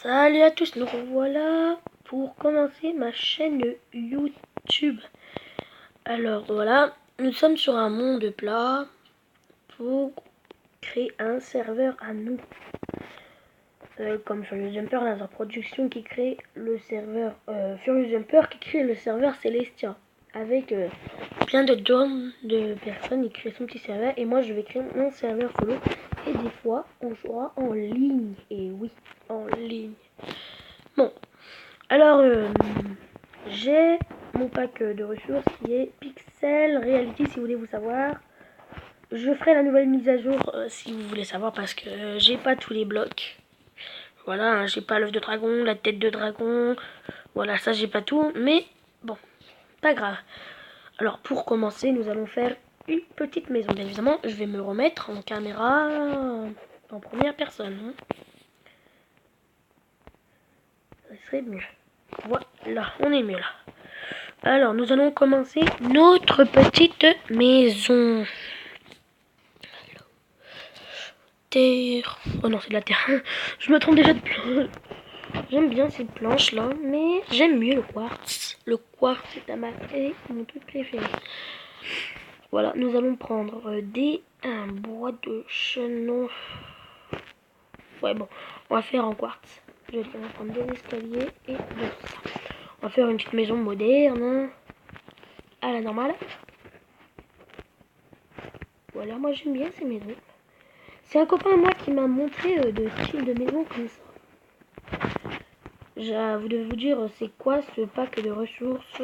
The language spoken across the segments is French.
Salut à tous, nous revoilà pour commencer ma chaîne YouTube. Alors voilà, nous sommes sur un monde plat pour créer un serveur à nous. Comme Furious Jumper, la production qui crée le serveur Furious Jumper qui crée le serveur Celestia avec plein de personnes. Il crée son petit serveur et moi je vais créer mon serveur solo et des fois on jouera en ligne. Et oui, en ligne. Bon, alors j'ai mon pack de ressources qui est Pixel Reality si vous voulez vous savoir. Je ferai la nouvelle mise à jour si vous voulez savoir parce que j'ai pas tous les blocs. Voilà, hein, j'ai pas l'œuf de dragon, la tête de dragon. Voilà, ça j'ai pas tout, mais bon, pas grave. Alors pour commencer, nous allons faire une petite maison. Bien évidemment, je vais me remettre en caméra en première personne. Hein. Ça serait mieux. Voilà, on est mieux là. Alors, nous allons commencer notre petite maison. Terre. Oh non, c'est de la terre. Je me trompe déjà de planche. J'aime bien ces planches là, mais j'aime mieux le quartz. Le quartz est mon truc préféré. Voilà, nous allons prendre un bois de chenon. Ouais, bon, on va faire en quartz. On va prendre des escaliers et de ça. On va faire une petite maison moderne. À la normale. Voilà, moi j'aime bien ces maisons. C'est un copain à moi qui m'a montré de style de maison comme ça. Vous devez vous dire c'est quoi ce pack de ressources.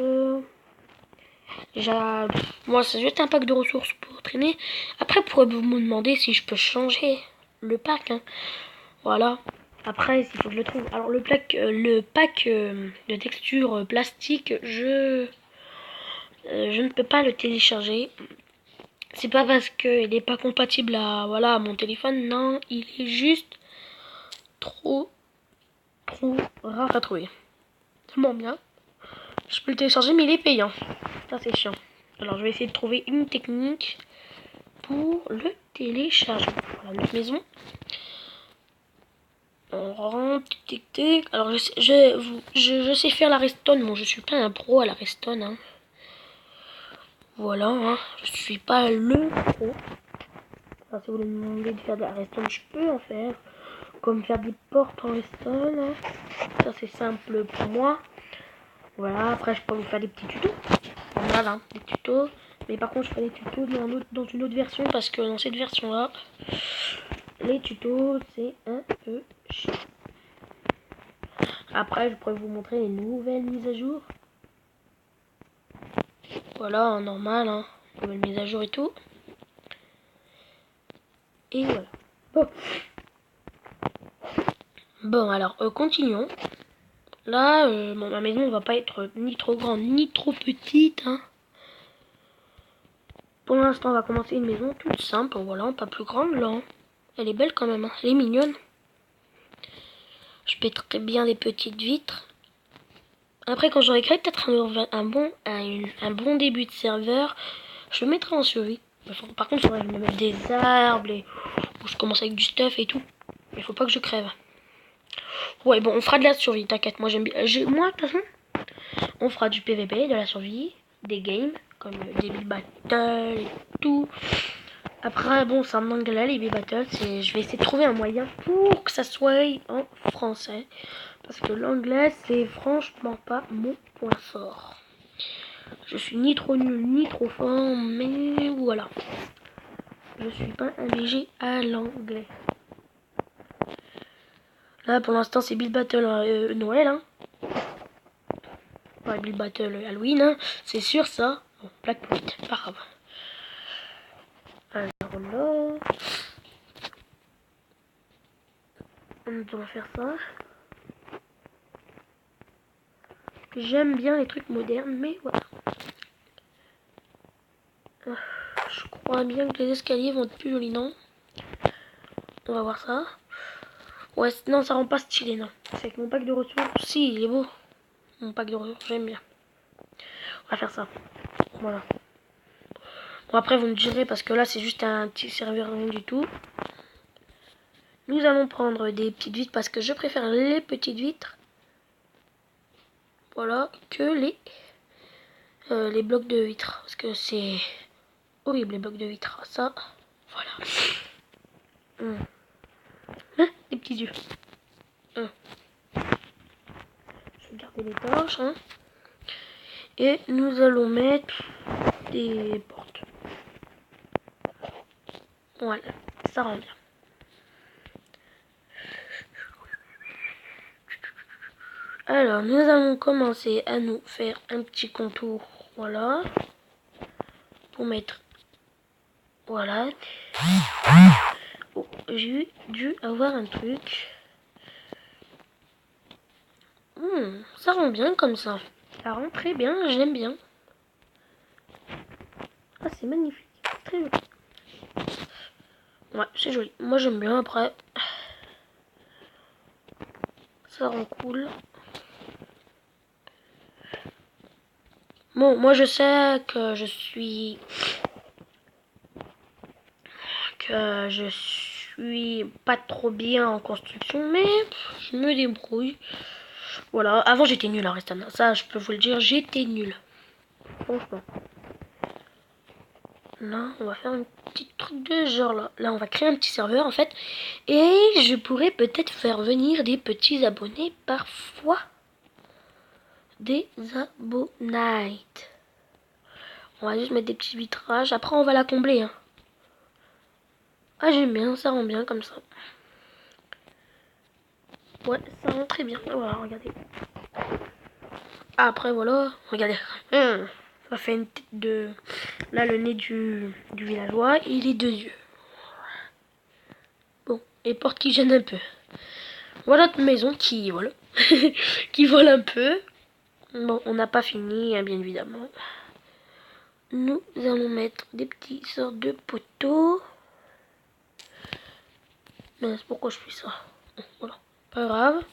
Moi c'est juste un pack de ressources pour traîner. Après vous me demander si je peux changer le pack. Hein. Voilà. Après il faut que je le trouve. Alors le pack de texture plastique, je ne peux pas le télécharger. C'est pas parce qu'il n'est pas compatible à mon téléphone. Non, il est juste trop rare à trouver. Tellement bien. Je peux le télécharger mais il est payant. Ça c'est chiant. Alors je vais essayer de trouver une technique pour le télécharger. Voilà notre maison. On rentre, tic tic. Alors je sais faire la redstone. Bon je suis pas un pro à la redstone. Hein. Voilà, hein. Je suis pas le pro. Alors, si vous voulez me demander de faire de la redstone, je peux en faire. Comme faire des portes en redstone. Hein. Ça c'est simple pour moi. Voilà, après je peux vous faire des petits tutos. Voilà, des tutos. Mais par contre je ferai des tutos dans une autre version parce que dans cette version là, les tutos c'est un peu chiant. Après je pourrais vous montrer les nouvelles mises à jour. Voilà, en normal, hein. Nouvelles mises à jour et tout. Et voilà. Bon alors, continuons. Là, ma maison ne va pas être ni trop grande ni trop petite. Hein. Pour l'instant, on va commencer une maison toute simple. Voilà, pas plus grande là. Hein. Elle est belle quand même. Hein. Elle est mignonne. Je pèterai bien des petites vitres. Après, quand j'aurai créé peut-être un bon début de serveur, je le mettrai en survie. Par contre, il faudrait que je me mette des arbres et où je commence avec du stuff et tout. Mais il faut pas que je crève. Ouais, bon, on fera de la survie, t'inquiète. Moi, j'aime bien. Moi, de toute façon, on fera du PVP, de la survie, des games, comme des build battles et tout. Après, bon, c'est en anglais, les build battles. Je vais essayer de trouver un moyen pour que ça soit en français. Parce que l'anglais, c'est franchement pas mon point fort. Je suis ni trop nul, ni trop fort, mais voilà. Je suis pas un léger à l'anglais. Là, pour l'instant, c'est Build Battle Noël. Hein. Pas Build Battle Halloween, hein. C'est sûr, ça. Bon, Black Point, pas grave. Alors là... On va faire ça. J'aime bien les trucs modernes, mais voilà. Je crois bien que les escaliers vont être plus jolis, non? On va voir ça. Ouais, non, ça rend pas stylé, non. C'est avec mon pack de ressources. Si, il est beau. Mon pack de ressources, j'aime bien. On va faire ça. Voilà. Bon, après, vous me direz, parce que là, c'est juste un petit serveur, rien du tout. Nous allons prendre des petites vitres parce que je préfère les petites vitres. Voilà, que les blocs de vitres. Parce que c'est horrible les blocs de vitres. Ça, voilà. Les petits yeux. Je vais garder les torches. Et nous allons mettre des portes. Voilà, ça rend bien. Alors, nous allons commencer à nous faire un petit contour, voilà, pour mettre, voilà. Oh, j'ai dû avoir un truc. Ça rend bien comme ça. Ça rend très bien, j'aime bien. Ah, c'est magnifique, très joli. Ouais, c'est joli. Moi, j'aime bien après. Ça rend cool. Bon, moi, je sais que je suis pas trop bien en construction, mais je me débrouille. Voilà, avant j'étais nulle à Restana, ça je peux vous le dire, j'étais nulle. Franchement. Là, on va faire un petit truc de genre là. Là, on va créer un petit serveur en fait. Et je pourrais peut-être faire venir des petits abonnés parfois. Des abonnés. On va juste mettre des petits vitrages. Après, on va la combler. Hein. Ah, j'aime bien, ça rend bien comme ça. Ouais, ça rend très bien. Voilà, regardez. Après, voilà, regardez. Ça fait une tête de... Là, le nez du villageois et les deux yeux. Bon, et porte qui gêne un peu. Voilà notre maison qui, voilà, qui vole un peu. Bon, on n'a pas fini, hein, bien évidemment. Nous allons mettre des petits sortes de poteaux. Mais pourquoi je fais ça? Voilà, pas grave.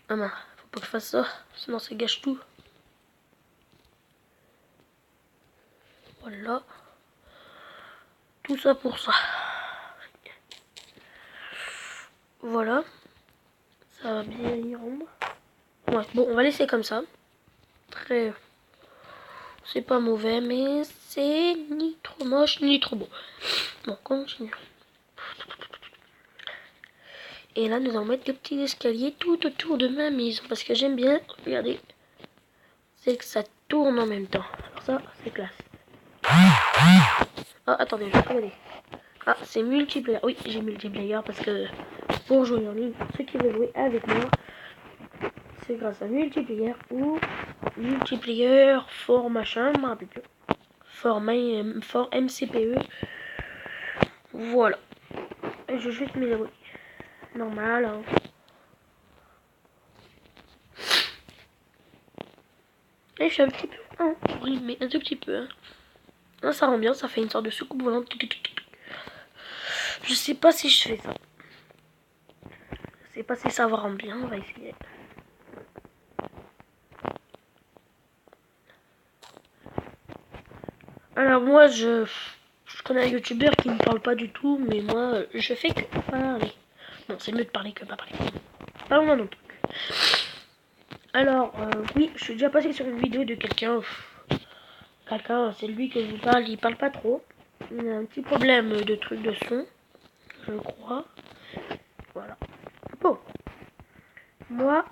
Ah non, faut pas que je fasse ça, sinon ça gâche tout. Voilà. Tout ça pour ça. Voilà. Ça va bien y rendre. Ouais, bon, on va laisser comme ça. Très... C'est pas mauvais, mais c'est ni trop moche, ni trop beau. Bon, continue. Et là, nous allons mettre des petits escaliers tout autour de ma maison. Parce que j'aime bien, regardez, c'est que ça tourne en même temps. Alors ça, c'est classe. Ah, attendez, je vais regarder. Ah, c'est multiplayer. Oui, j'ai multiplayer parce que pour jouer en ligne, ceux qui veulent jouer avec moi, c'est grâce à multiplayer ou multiplayer fort machin, je me rappelle plus. Fort MCPE. Voilà. Et je juste mes abonnés. Normal. Hein. Et je suis un petit peu. Hein, oui, mais un tout petit peu. Hein. Là, ça rend bien, ça fait une sorte de soucoupe volante. Je sais pas si je fais ça. Je sais pas si ça va rendre bien, on va essayer. Alors moi, je connais un youtubeur qui ne parle pas du tout, mais moi, je fais que parler. Non, c'est mieux de parler que pas parler. Parlons d'un autre truc. Alors, oui, je suis déjà passé sur une vidéo de quelqu'un. Quelqu'un, c'est lui que je vous parle, il parle pas trop. Il a un petit problème de truc de son, je crois. Voilà. Bon. Moi,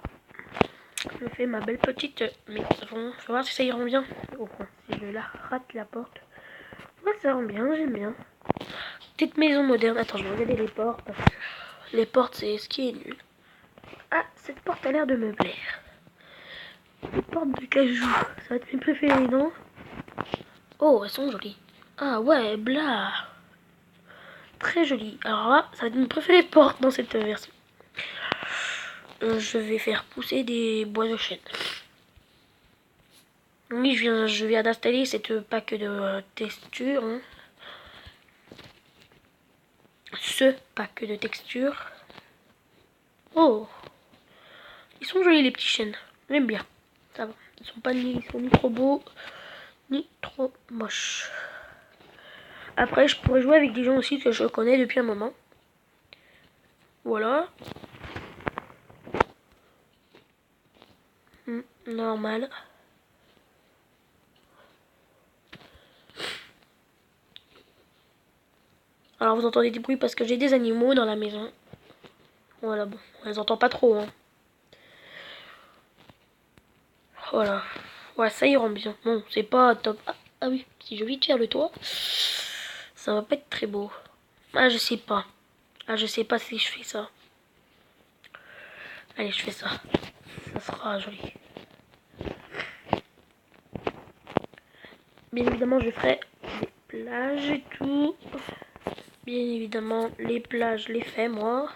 je fais ma belle petite maison. Je vais voir si ça y rend bien. Oh, si je la rate la porte. Ouais, ça rend bien, j'aime bien. Petite maison moderne. Attends, je vais regarder les portes parce que les portes, c'est ce qui est nul. Ah, cette porte a l'air de me plaire. Les portes de cajou. Ça va être mes préférées, non? Oh, elles sont jolies. Ah ouais, bla. Très jolies. Alors là, ça va être mes préférées portes dans cette version. Je vais faire pousser des bois de chêne. Oui, je viens d'installer cette pack de texture. Hein. Ce pack de texture. Oh, ils sont jolis les petits chênes. J'aime bien. Ça va. Ils sont ni trop beaux, ni trop moches. Après, je pourrais jouer avec des gens aussi que je connais depuis un moment. Voilà. Normal. Alors vous entendez des bruits parce que j'ai des animaux dans la maison. Voilà, bon, on les entend pas trop, hein. Voilà. Ouais, ça y rend bien. Bon, c'est pas top. Ah oui, si je vite faire le toit, ça va pas être très beau. Ah, je sais pas. Ah, je sais pas si je fais ça. Allez, je fais ça. Ça sera joli. Bien évidemment, je ferai des plages et tout. Bien évidemment, les plages, je les fais moi.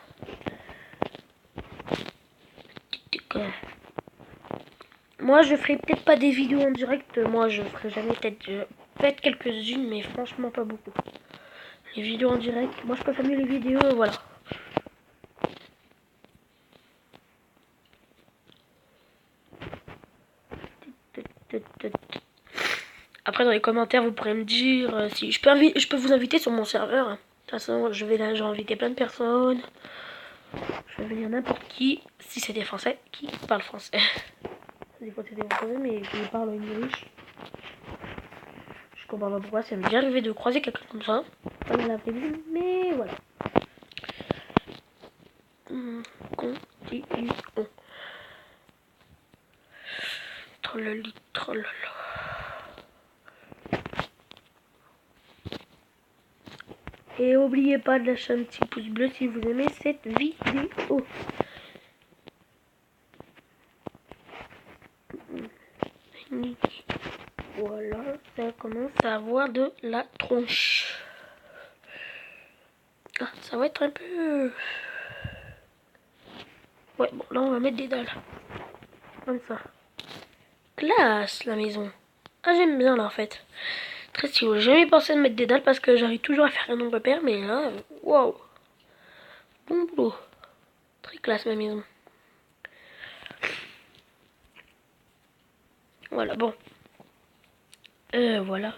Moi, je ferai peut-être pas des vidéos en direct. Moi, je ferai jamais peut-être quelques-unes, mais franchement pas beaucoup. Les vidéos en direct, moi je préfère mieux les vidéos, voilà. Après dans les commentaires vous pourrez me dire si je peux vous inviter sur mon serveur. De toute façon j'ai invité plein de personnes. Je vais venir n'importe qui, si c'est des Français qui parlent français. Des fois c'est des Français mais qui parlent English. Je comprends pas pourquoi, ça m'est déjà arrivé de croiser quelqu'un comme ça. Pas dans la vraie vie, mais voilà. Continuons. Trolloli, trollolo. Et n'oubliez pas de lâcher un petit pouce bleu si vous aimez cette vidéo. Voilà, ça commence à avoir de la tronche. Ah, ça va être un peu... Ouais, bon, là on va mettre des dalles. Comme ça. Classe, la maison. Ah, j'aime bien là en fait. Très stylé. J'ai jamais pensé de mettre des dalles parce que j'arrive toujours à faire un nombre pair, mais là, waouh. Bon boulot. Très classe ma maison. Voilà, bon. Voilà.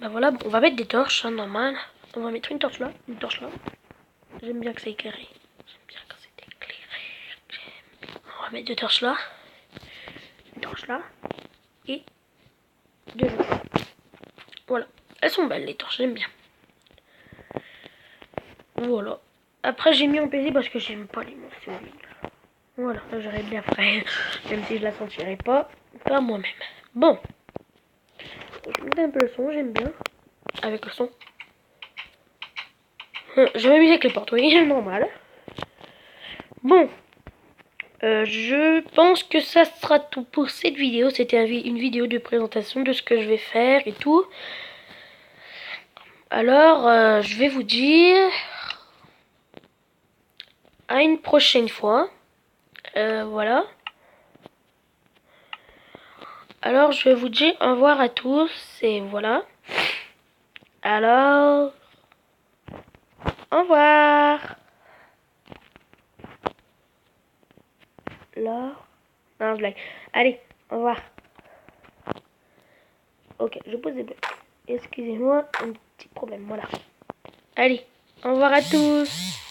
Bah voilà, bon, on va mettre des torches, hein, normal. On va mettre une torche là, une torche là. J'aime bien que c'est éclairé. J'aime bien quand c'est éclairé. On va mettre deux torches là. Une torche là. Et deux là. Voilà. Elles sont belles les torches, j'aime bien. Voilà. Après j'ai mis en PC parce que j'aime pas les monstres vides. Voilà, j'aurais bien fait. Même si je la sentirais pas moi-même. Bon. Je monte un peu le son, j'aime bien. Avec le son. Je m'amuse avec les portes, oui, normal. Bon. Je pense que ça sera tout pour cette vidéo. C'était une vidéo de présentation de ce que je vais faire et tout. Alors, je vais vous dire à une prochaine fois. Voilà. Alors, je vais vous dire au revoir à tous et voilà. Alors, au revoir. Là. Non, je blague. Allez, au revoir. Ok, je pose des blocs. Excusez-moi, un petit problème, voilà. Allez, au revoir à tous.